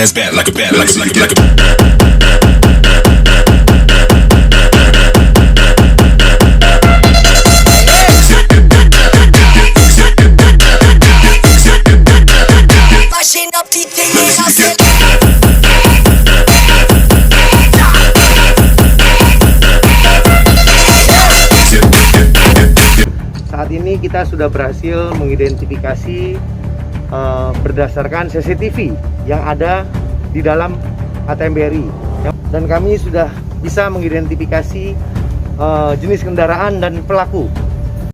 ass back like a bat, like a. Saat ini kita sudah berhasil mengidentifikasi berdasarkan CCTV yang ada di dalam ATM BRI, dan kami sudah bisa mengidentifikasi jenis kendaraan dan pelaku.